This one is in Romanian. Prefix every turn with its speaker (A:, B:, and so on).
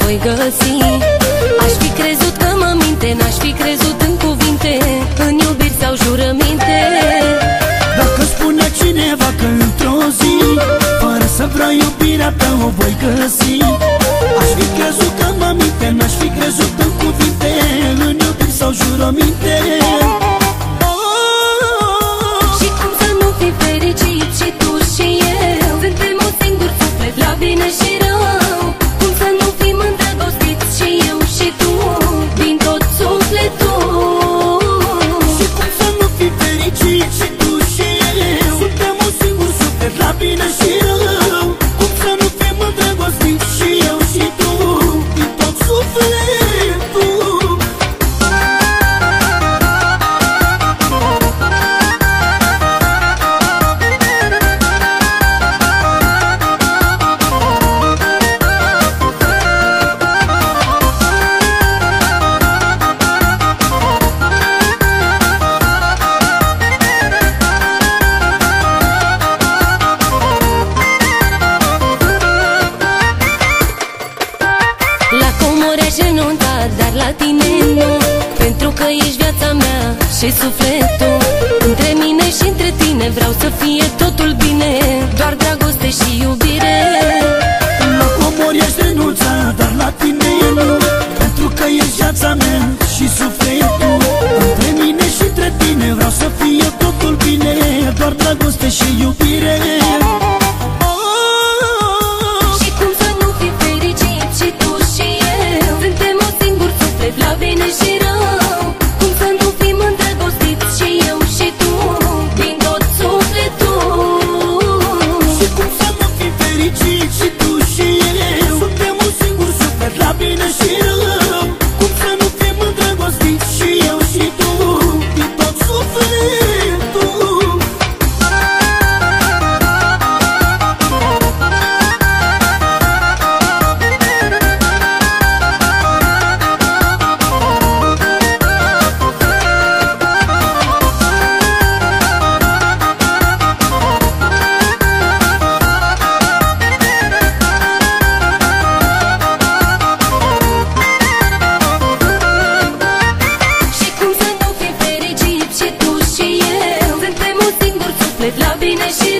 A: voi găsi. Aș fi crezut că mă minte, n-aș fi crezut în cuvinte, în iubiri sau jurăminte.
B: Dacă spunea cineva că într-o zi, fără să vreau iubirea ta o voi găsi, aș fi crezut că mă minte, n-aș fi crezut în cuvinte, în iubiri sau jurăminte.
A: Și cum să nu fii fericit și tu și eu? Suntem un singur suflet, la bine și rău. Cum să nu fim îndrăgostiți și eu și tu, din tot sufletul?
B: Și cum să nu fii fericit și tu și eu? Suntem un singur suflet, la bine și rău. Cum să nu fim îndrăgostiți și eu și tu, din tot sufletul?
A: Dar la tine nu, pentru că ești viața mea și sufletul. Între mine și între tine vreau să fie totul bine, doar dragoste și iubire.
B: La comori ești renunțat, dar la tine nu, pentru că ești viața mea și sufletul. Între mine și între tine vreau să fie totul bine, doar dragoste și iubire.
A: Și cum să nu fii fericit și tu și eu? Suntem un singur suflet, la bine și rău. Cum să nu fim îndrăgostiți și eu și tu, din tot sufletul?
B: Și cum să nu fii fericit și tu și eu? Suntem un singur suflet, la bine și rău. Cum să nu fim îndrăgostiți și eu și tu, din tot sufletul?
A: La bine și